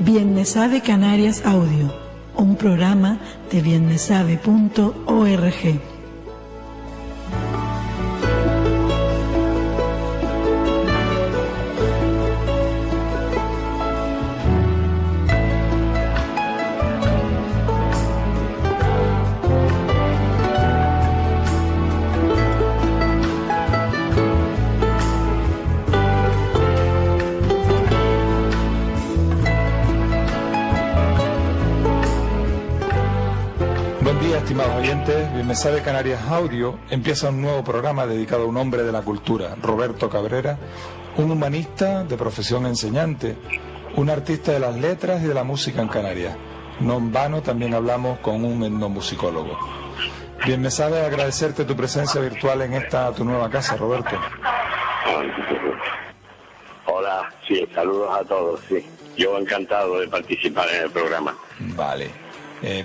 Bienmesabe Canarias Audio, un programa de bienmesabe.org. Estimados oyentes, Bienmesabe Canarias Audio empieza un nuevo programa dedicado a un hombre de la cultura, Roberto Cabrera, un humanista de profesión enseñante, un artista de las letras y de la música en Canarias. No en vano también hablamos con un etnomusicólogo. Bienmesabe, agradecerte tu presencia virtual en esta tu nueva casa, Roberto. Hola, sí, saludos a todos, sí. Yo encantado de participar en el programa. Vale.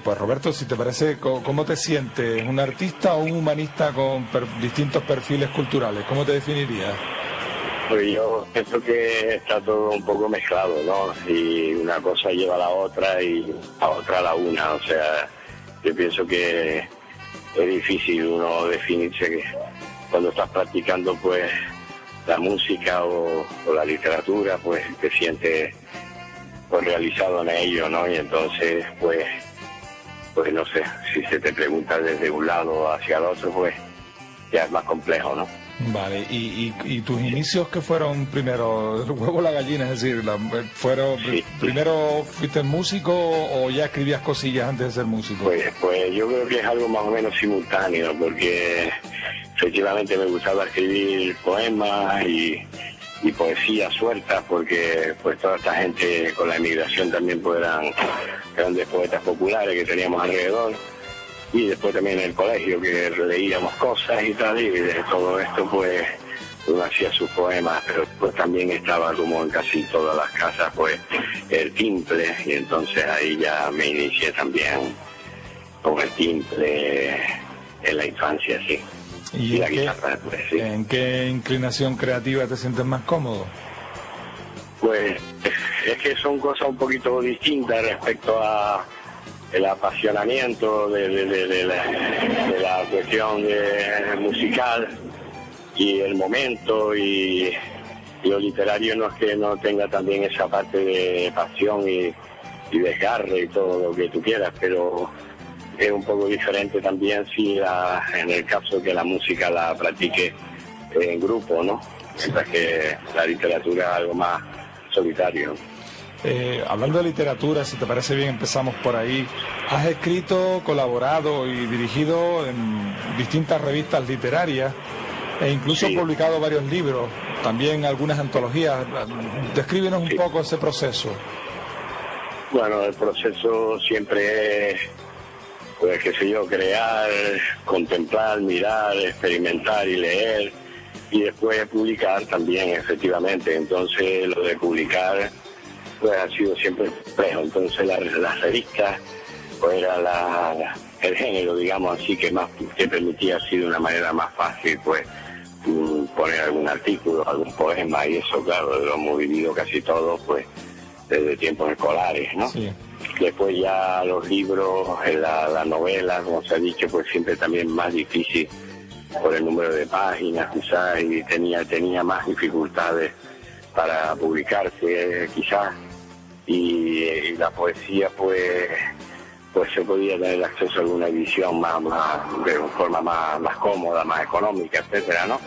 Pues Roberto, si te parece, ¿cómo te sientes? ¿Un artista o un humanista con distintos perfiles culturales? ¿Cómo te definirías? Pues yo pienso que está todo un poco mezclado, ¿no? Y una cosa lleva a la otra y a otra a la una. O sea, yo pienso que es difícil uno definirse que cuando estás practicando pues la música o la literatura, pues te sientes pues realizado en ello, ¿no? Y entonces pues no sé, si se te pregunta desde un lado hacia el otro, pues ya es más complejo, ¿no? Vale, ¿y tus inicios qué fueron primero? ¿El huevo o la gallina? Es decir, Sí. ¿primero fuiste músico o ya escribías cosillas antes de ser músico? Pues yo creo que es algo más o menos simultáneo, porque efectivamente me gustaba escribir poemas y poesía sueltas, porque pues toda esta gente con la emigración también pues eran grandes poetas populares que teníamos alrededor, y después también en el colegio que leíamos cosas y tal, y de todo esto pues uno hacía sus poemas, pero pues también estaba como en casi todas las casas pues el timple, y entonces ahí ya me inicié también con el timple en la infancia, sí. ¿Y la guitarra, pues, sí. en qué inclinación creativa te sientes más cómodo? Pues es que son cosas un poquito distintas respecto a el apasionamiento de la cuestión musical y el momento, y lo literario no es que no tenga también esa parte de pasión y desgarre y todo lo que tú quieras, pero es un poco diferente también si en el caso que la música la practique en grupo, ¿no? Mientras que la literatura es algo más solitario. Hablando de literatura, si te parece bien, empezamos por ahí. Has escrito, colaborado y dirigido en distintas revistas literarias e incluso Sí. publicado varios libros, también algunas antologías. Descríbenos Sí. un poco ese proceso. Bueno, el proceso siempre es, pues qué sé yo, crear, contemplar, mirar, experimentar y leer, y después publicar también, efectivamente. Entonces lo de publicar pues ha sido siempre complejo. Entonces las revistas pues era el género, digamos así, que permitía así de una manera más fácil pues poner algún artículo, algún poema, y eso claro, lo hemos vivido casi todos pues desde tiempos escolares, ¿no? Sí. Después ya los libros, la novela, como se ha dicho, pues siempre también más difícil por el número de páginas, quizás, y tenía más dificultades para publicarse, quizás. Y la poesía, pues se podía tener acceso a alguna edición de forma más cómoda, más económica, etcétera, ¿no?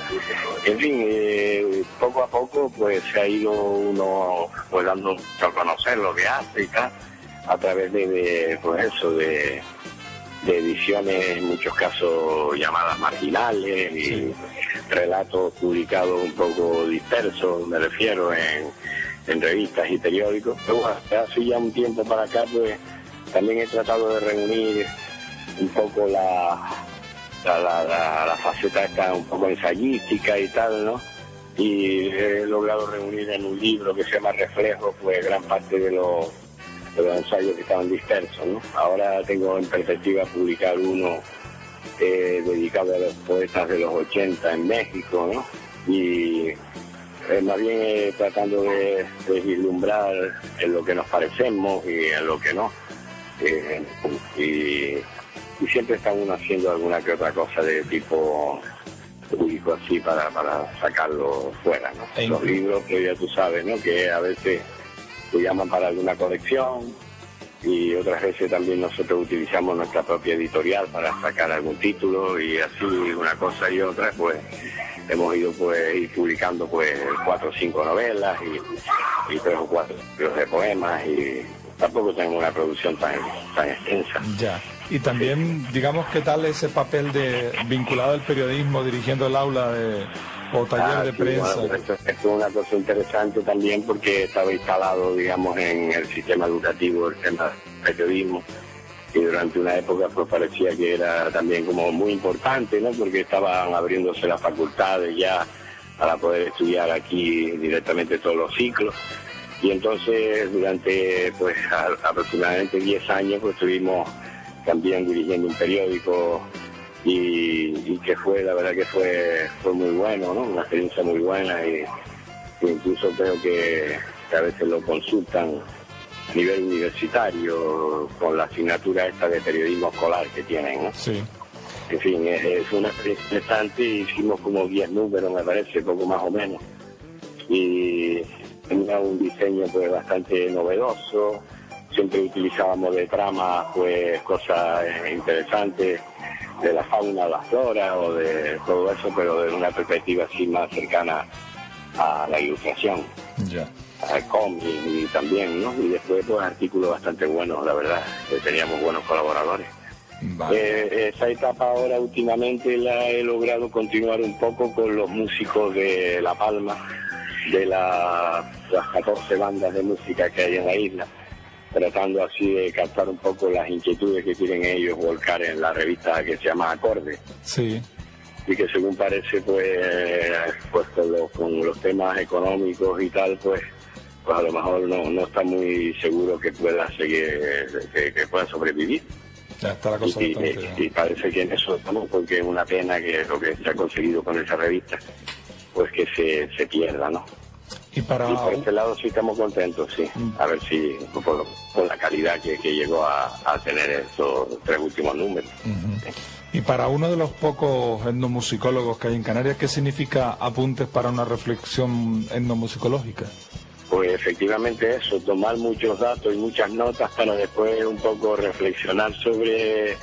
En fin, poco a poco pues se ha ido uno pues dando a conocer lo que hace y tal, a través de ediciones, en muchos casos llamadas marginales, y relatos publicados un poco dispersos, me refiero, en revistas y periódicos. Pero bueno, hace ya un tiempo para acá, pues también he tratado de reunir un poco la faceta esta un poco ensayística y tal, ¿no? Y he logrado reunir en un libro que se llama Reflejos, pues gran parte de los ensayos que estaban dispersos, ¿no? Ahora tengo en perspectiva publicar uno dedicado a los poetas de los 80 en México, ¿no? Y más bien tratando de vislumbrar en lo que nos parecemos y en lo que no. Y siempre está uno haciendo alguna que otra cosa de tipo público así para sacarlo fuera, ¿no? Los libros, que ya tú sabes, ¿no? Que a veces se llaman para alguna colección, y otras veces también nosotros utilizamos nuestra propia editorial para sacar algún título, y así una cosa y otra, pues hemos ido pues ir publicando pues 4 o 5 novelas y 3 o 4 libros de poemas, y tampoco tengo una producción tan extensa. Ya. Y también, digamos, ¿qué tal ese papel vinculado al periodismo, dirigiendo el aula o taller de prensa? Bueno, esto es una cosa interesante también, porque estaba instalado, digamos, en el sistema educativo el tema del periodismo, y durante una época pues parecía que era también como muy importante, ¿no? Porque estaban abriéndose las facultades ya para poder estudiar aquí directamente todos los ciclos. Y entonces durante pues aproximadamente 10 años pues estuvimos también dirigiendo un periódico, y que fue, la verdad que fue muy bueno, ¿no? Una experiencia muy buena, y incluso creo que a veces lo consultan a nivel universitario con la asignatura esta de periodismo escolar que tienen, ¿no? Sí. En fin, es una experiencia interesante. Hicimos como 10 números, me parece, poco más o menos, y tenía un diseño pues bastante novedoso. Siempre utilizábamos de trama pues cosas interesantes de la fauna, la flora o de todo eso, pero desde una perspectiva así más cercana a la ilustración, al cómic, y también, ¿no? Y después pues artículos bastante buenos, la verdad, que teníamos buenos colaboradores. Vale. Esa etapa ahora últimamente la he logrado continuar un poco con los músicos de La Palma, de las 14 bandas de música que hay en la isla, tratando así de captar un poco las inquietudes que quieren ellos volcar en la revista que se llama Acorde. Sí. Y que según parece pues con los temas económicos y tal, pues a lo mejor no está muy seguro que pueda seguir, que pueda sobrevivir. Ya está la cosa y parece que en eso estamos, porque es una pena que lo que se ha conseguido con esa revista pues que se pierda, ¿no? Y por este lado sí estamos contentos, sí. A ver si por la calidad que llegó a tener estos 3 últimos números. Uh-huh. Y para uno de los pocos etnomusicólogos que hay en Canarias, ¿qué significa Apuntes para una reflexión etnomusicológica? Pues efectivamente eso, tomar muchos datos y muchas notas para después un poco reflexionar sobre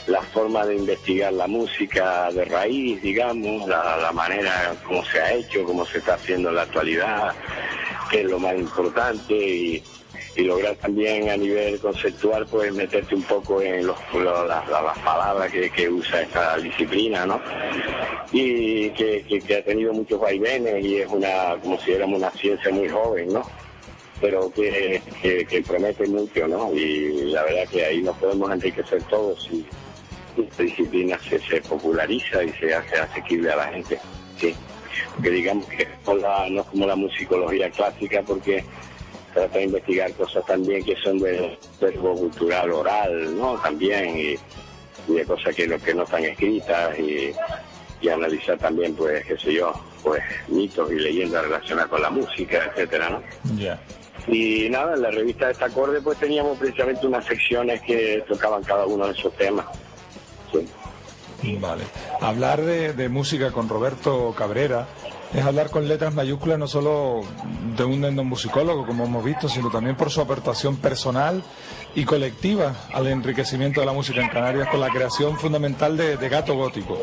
la forma de investigar la música de raíz, digamos, la manera como se ha hecho, cómo se está haciendo en la actualidad, que es lo más importante, y lograr también a nivel conceptual pues meterte un poco en las palabras que usa esta disciplina, ¿no? Y que ha tenido muchos vaivenes, y es como si éramos una ciencia muy joven, ¿no? Pero que promete mucho, ¿no? Y la verdad que ahí nos podemos enriquecer todos, y esta disciplina se populariza y se hace asequible a la gente, sí. Porque digamos que no es como la musicología clásica, porque trata de investigar cosas también que son del verbo cultural oral, ¿no? También, y de cosas que no están escritas, y analizar también, pues, qué sé yo, pues mitos y leyendas relacionadas con la música, etcétera, ¿no? Ya. Y nada, en la revista Este Acorde pues teníamos precisamente unas secciones que tocaban cada uno de esos temas. Sí. Vale. Hablar de música con Roberto Cabrera es hablar con letras mayúsculas no solo de un etnomusicólogo, como hemos visto, sino también por su aportación personal y colectiva al enriquecimiento de la música en Canarias, con la creación fundamental de Gato Gótico,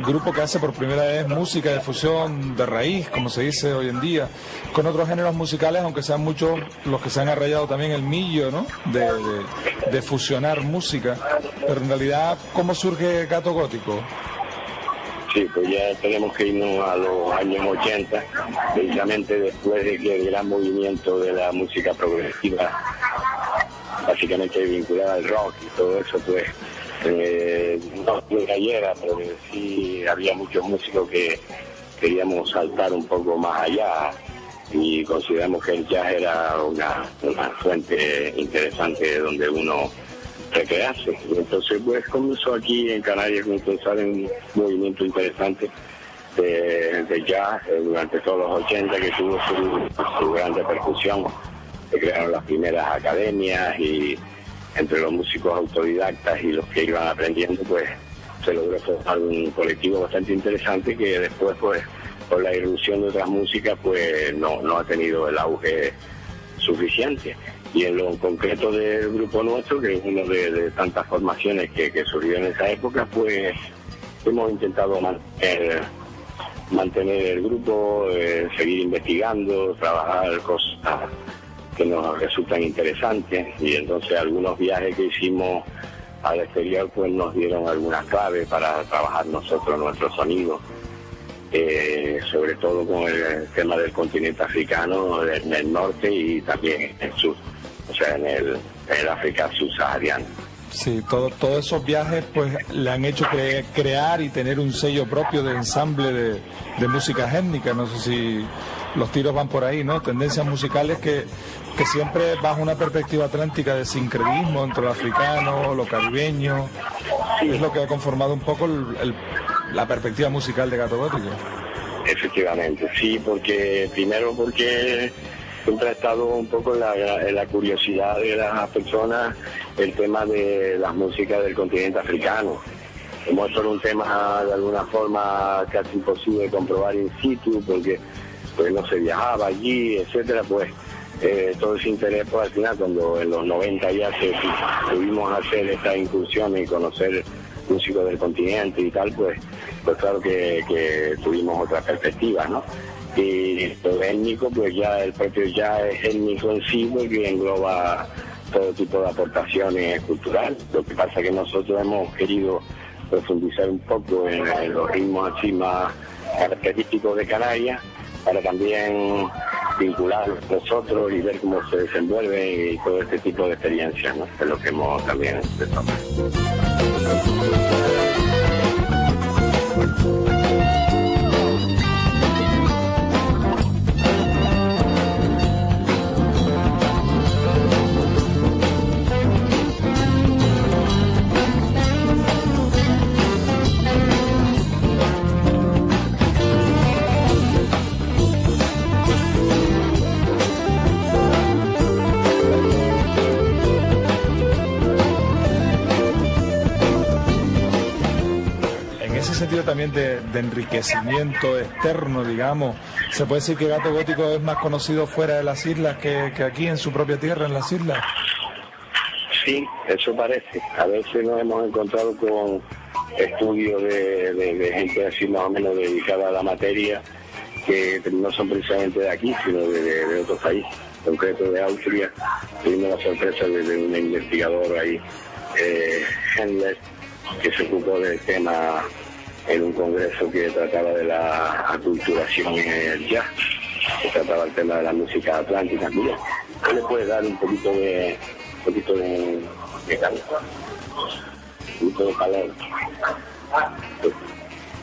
grupo que hace por primera vez música de fusión de raíz, como se dice hoy en día, con otros géneros musicales, aunque sean muchos los que se han arraigado también el millo, ¿no?, de fusionar música. Pero en realidad, ¿cómo surge Gato Gótico? Sí, pues ya tenemos que irnos a los años 80, precisamente después de que el gran movimiento de la música progresiva, básicamente vinculada al rock y todo eso, pues no muy gallera, pero sí había muchos músicos que queríamos saltar un poco más allá y consideramos que el jazz era una fuente interesante donde uno recrearse. Y entonces pues comenzó aquí en Canarias a empezar un movimiento interesante de jazz durante todos los 80 que tuvo su gran repercusión. Se crearon las primeras academias y entre los músicos autodidactas y los que iban aprendiendo pues se logró formar un colectivo bastante interesante que después pues por la irrupción de otras músicas pues no ha tenido el auge suficiente. Y en lo concreto del grupo nuestro, que es uno de tantas formaciones que surgió en esa época, pues hemos intentado mantener el grupo, seguir investigando, trabajar cosas que nos resultan interesantes, y entonces algunos viajes que hicimos al exterior pues nos dieron algunas claves para trabajar nosotros nuestro sonido, sobre todo con el tema del continente africano, en el norte y también en el sur. O sea, en el África subsahariana. Sí, todos esos viajes pues le han hecho crear y tener un sello propio de ensamble de música étnica. No sé si los tiros van por ahí, ¿no? Tendencias musicales que siempre bajo una perspectiva atlántica de sincretismo entre lo africano, lo caribeño. Es lo que ha conformado un poco la perspectiva musical de Gato Gótico. Efectivamente, sí, porque siempre ha estado un poco en la curiosidad de las personas el tema de las músicas del continente africano. Como esto era un tema de alguna forma casi imposible de comprobar in situ porque pues no se viajaba allí, etcétera, pues todo ese interés, pues al final cuando en los 90 ya pudimos hacer esta incursión y conocer músicos del continente y tal, pues claro que tuvimos otra perspectiva, ¿no? Y lo étnico, pues ya el propio jazz es étnico en sí, porque engloba todo tipo de aportaciones culturales. Lo que pasa es que nosotros hemos querido profundizar un poco en los ritmos así más característicos de Canarias, para también vincular nosotros y ver cómo se desenvuelve y todo este tipo de experiencias, ¿no? Es lo que hemos también empezado. Sentido también de enriquecimiento externo, digamos, se puede decir que Gato Gótico es más conocido fuera de las islas que aquí en su propia tierra, en las islas. Sí, eso parece. A veces nos hemos encontrado con estudios de gente así más o menos dedicada a la materia, que no son precisamente de aquí, sino de otros países, en concreto de Austria. Tuvimos la sorpresa de un investigador ahí, Hendler, que se ocupó del tema en un congreso que trataba de la aculturación en el jazz, que trataba el tema de la música atlántica. Mira, ¿qué le puede dar un poquito de calor? Un poquito de calor.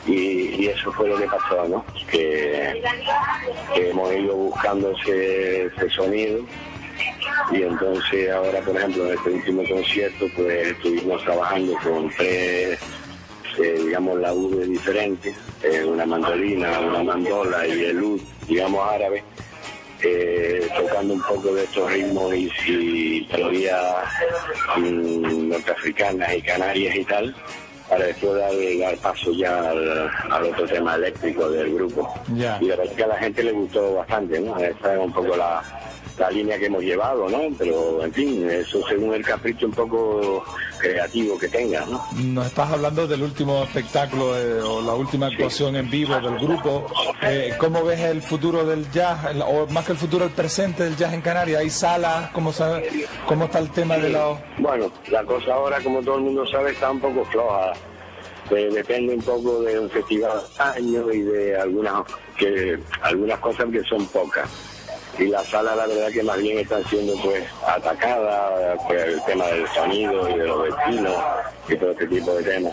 Y eso fue lo que pasó, ¿no? Que hemos ido buscando ese sonido. Y entonces ahora, por ejemplo, en este último concierto, pues estuvimos trabajando con tres, digamos, laúdes diferentes, una mandolina, una mandola y el ud, digamos, árabe, tocando un poco de estos ritmos y melodías norteafricanas y canarias y tal, para después dar paso ya al otro tema eléctrico del grupo. Yeah. Y la verdad que a la gente le gustó bastante, ¿no? Esa es un poco la línea que hemos llevado, ¿no? Pero, en fin, eso según el capricho un poco creativo que tenga, ¿no? Nos estás hablando del último espectáculo o la última actuación en vivo del grupo. ¿Cómo ves el futuro del jazz, o más que el futuro, el presente del jazz en Canarias? ¿Hay salas? ¿Cómo está el tema de los...? Bueno, la cosa ahora, como todo el mundo sabe, está un poco floja. Depende un poco de un festival año y de algunas cosas que son pocas. Y las salas, la verdad que más bien están siendo pues atacadas por el tema del sonido y de los vecinos y todo este tipo de temas.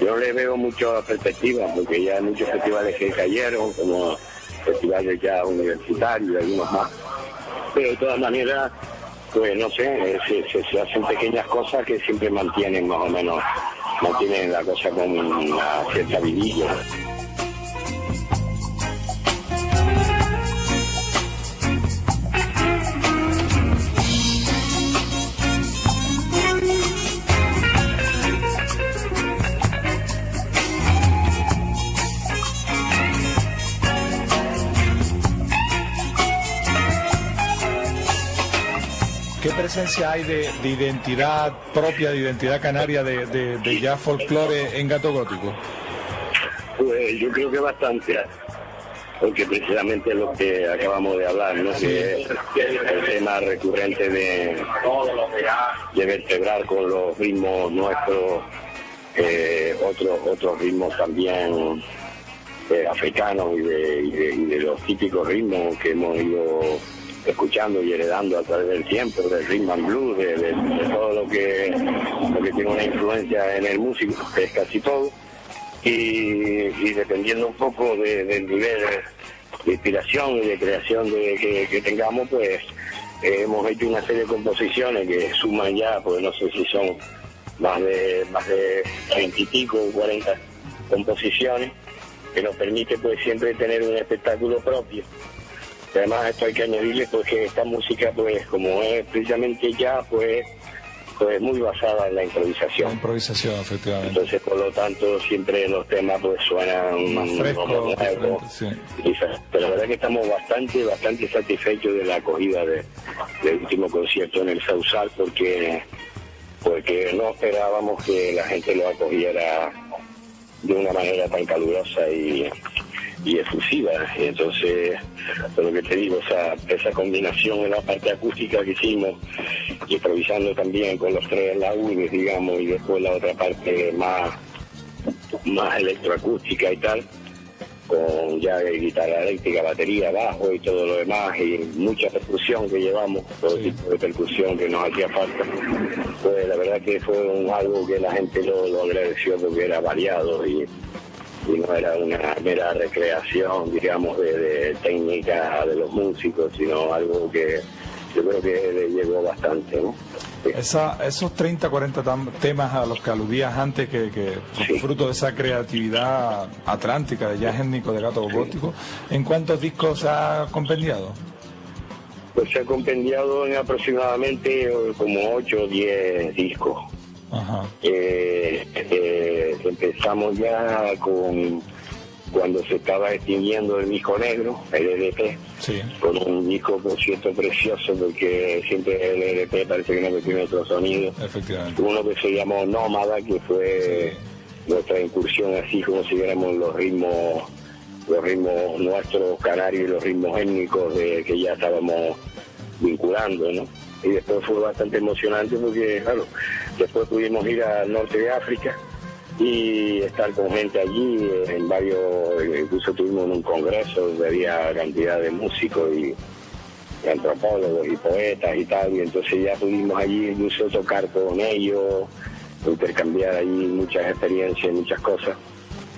Yo no le veo mucha perspectiva, porque ya hay muchos festivales que cayeron, como festivales ya universitarios y algunos más. Pero de todas maneras, pues no sé, se hacen pequeñas cosas que siempre mantienen más o menos, mantienen la cosa con una cierta vidilla. ¿Qué presencia hay de identidad propia, de identidad canaria, de jazz folclore en Gato Gótico? Pues yo creo que bastante, porque precisamente es lo que acabamos de hablar, ¿no? Sí. Que el tema recurrente de vertebrar con los ritmos nuestros, otros ritmos también africanos y de los típicos ritmos que hemos ido escuchando y heredando a través del tiempo, del rhythm and blues, de todo lo que tiene una influencia en el músico, que es casi todo, y dependiendo un poco del nivel de inspiración y de creación que tengamos, pues hemos hecho una serie de composiciones que suman ya, pues no sé si son más de 30 y pico, 40 composiciones, que nos permite pues siempre tener un espectáculo propio. Además, esto hay que añadirle pues que esta música, pues como es precisamente ya, pues muy basada en la improvisación. La improvisación, efectivamente. Entonces, por lo tanto, siempre los temas pues suenan más frescos, sí. Pero la verdad que estamos bastante satisfechos de la acogida del último concierto en el Sausal, porque no esperábamos que la gente lo acogiera de una manera tan calurosa y efusiva. Y entonces, por lo que te digo, esa combinación en la parte acústica que hicimos, improvisando también con los tres laúdes, digamos, y después la otra parte más electroacústica y tal, con ya guitarra eléctrica, batería, bajo y todo lo demás, y mucha percusión que llevamos, todo tipo de percusión que nos hacía falta. Pues la verdad que fue algo que la gente lo agradeció, porque era variado y no era una mera recreación, digamos, de técnica de los músicos, sino algo que yo creo que le llegó bastante, ¿no? Esos 30, 40 temas a los que aludías antes, que sí, fruto de esa creatividad atlántica de jazz étnico de Gato Gótico, ¿en cuántos discos se ha compendiado? Pues se ha compendiado en aproximadamente como 8 o 10 discos. Ajá. Empezamos ya cuando se estaba extinguiendo el disco negro, el LP, sí, con un disco, por cierto, precioso, porque siempre el LP parece que no tiene otro sonido. Efectivamente. Uno que se llamó Nómada, que fue nuestra incursión, así como si viéramos los ritmos nuestros canarios y los ritmos étnicos que ya estábamos vinculando, ¿no? Y después fue bastante emocionante porque, claro, después pudimos ir al norte de África y estar con gente allí, en varios, incluso tuvimos un congreso donde había cantidad de músicos y antropólogos y poetas y tal, y entonces ya pudimos allí incluso tocar con ellos, intercambiar allí muchas experiencias, muchas cosas.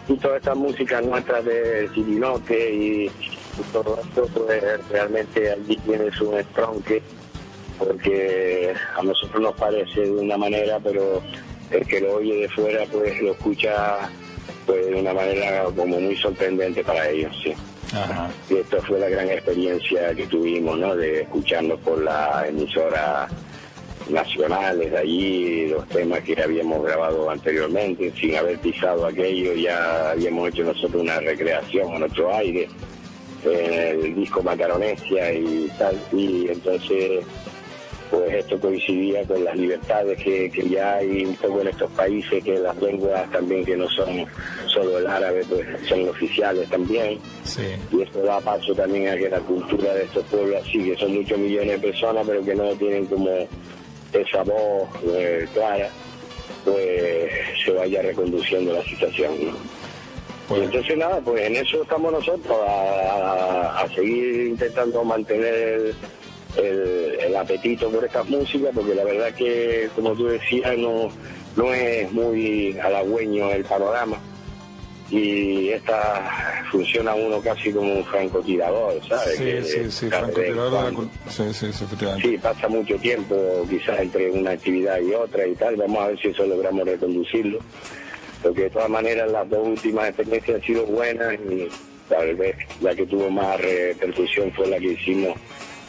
Y toda esta música nuestra del Chirinote y todo esto, pues realmente allí tiene su entronque, porque a nosotros nos parece de una manera, pero el que lo oye de fuera pues lo escucha pues de una manera como muy sorprendente para ellos, sí. Ajá. Y esto fue la gran experiencia que tuvimos, ¿no? De escucharnos por la emisora nacionales de allí, los temas que habíamos grabado anteriormente, sin haber pisado aquello, ya habíamos hecho nosotros una recreación a nuestro aire, el disco Macaronesia y tal, y entonces pues esto coincidía con las libertades que ya hay un poco en estos países, que las lenguas también que no son solo el árabe, pues son oficiales también. Sí. Y esto da paso también a que la cultura de estos pueblos así, que son muchos millones de personas, pero que no tienen como esa voz clara, pues se vaya reconduciendo la situación, ¿no? Pues, entonces nada, pues en eso estamos nosotros, a seguir intentando mantener el apetito por estas músicas, porque la verdad que, como tú decías, no es muy halagüeño el panorama, y esta funciona uno casi como un francotirador, ¿sabes? Sí, francotirador. Sí, efectivamente. Sí, pasa mucho tiempo quizás entre una actividad y otra y tal. Vamos a ver si eso logramos reconducirlo, porque de todas maneras las dos últimas experiencias han sido buenas, y tal vez la que tuvo más repercusión fue la que hicimos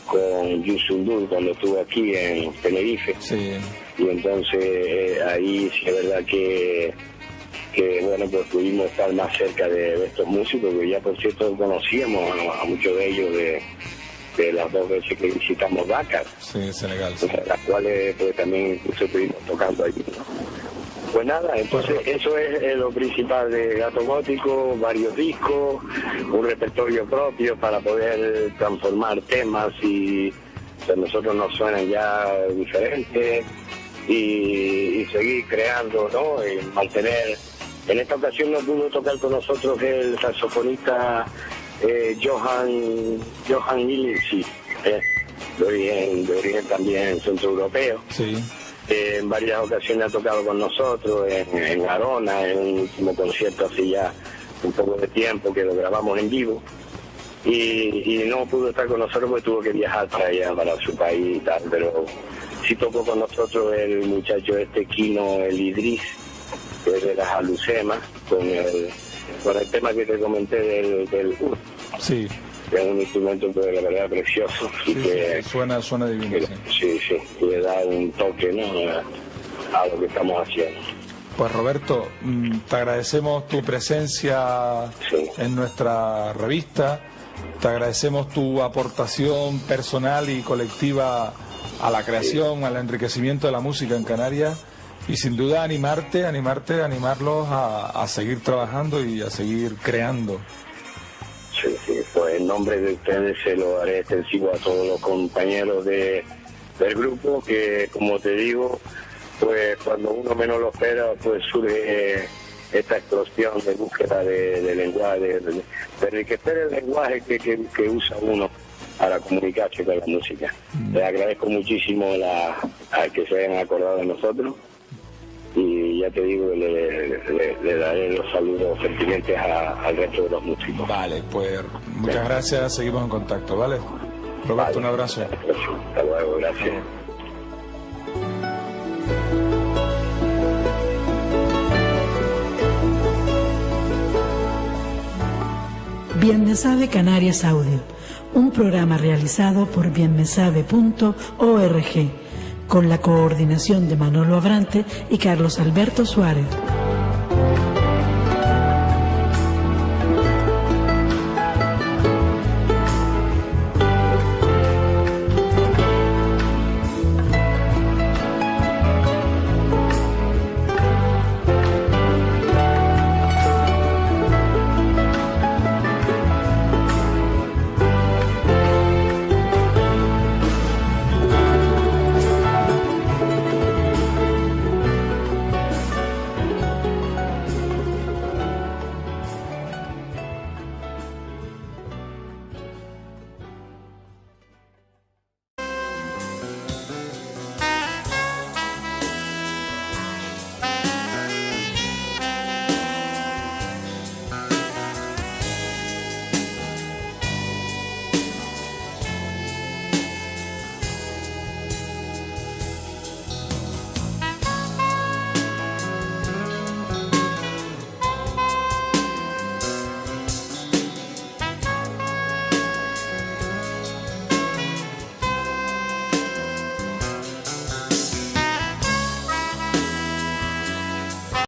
con Yusundur cuando estuvo aquí en Tenerife. Sí. Y entonces ahí sí es verdad que bueno, pues pudimos estar más cerca de estos músicos, que ya por cierto conocíamos a muchos de ellos de las dos veces que visitamos Dakar. Sí, Senegal. Sí. Las cuales pues también incluso estuvimos tocando allí, ¿no? Pues nada, entonces eso es lo principal de Gato Gótico, varios discos, un repertorio propio para poder transformar temas y a nosotros nos suenan ya diferentes, y seguir creando, ¿no? Y mantener. En esta ocasión no pudo tocar con nosotros el saxofonista Johan Illich, de origen también centroeuropeo. Sí. En varias ocasiones ha tocado con nosotros, en Arona, en un último concierto hace ya un poco de tiempo que lo grabamos en vivo, y no pudo estar con nosotros porque tuvo que viajar para allá, para su país y tal, pero sí tocó con nosotros el muchacho Kino, el Idris, que es de las Alucemas, con el tema que te comenté del ud. Sí. Que es un instrumento que la verdad precioso. Sí, y que, suena divino. Sí, y le da un toque, ¿no?, a lo que estamos haciendo. Pues Roberto, te agradecemos tu presencia en nuestra revista, te agradecemos tu aportación personal y colectiva a la creación, al enriquecimiento de la música en Canarias, y sin duda animarlos a seguir trabajando y a seguir creando. Sí, pues en nombre de ustedes se lo haré extensivo a todos los compañeros del grupo, que como te digo, pues cuando uno menos lo espera, pues surge esta explosión de búsqueda de lenguaje, de enriquecer el lenguaje que usa uno para comunicarse con la música. Les agradezco muchísimo a que se hayan acordado de nosotros, y ya te digo, le daré los saludos pertinentes al resto de los músicos. Vale, pues muchas gracias, seguimos en contacto, ¿vale? Roberto, vale. Un abrazo. Hasta luego, gracias. Bien me sabe Canarias Audio, un programa realizado por bienmesabe.org, con la coordinación de Manolo Abrante y Carlos Alberto Suárez.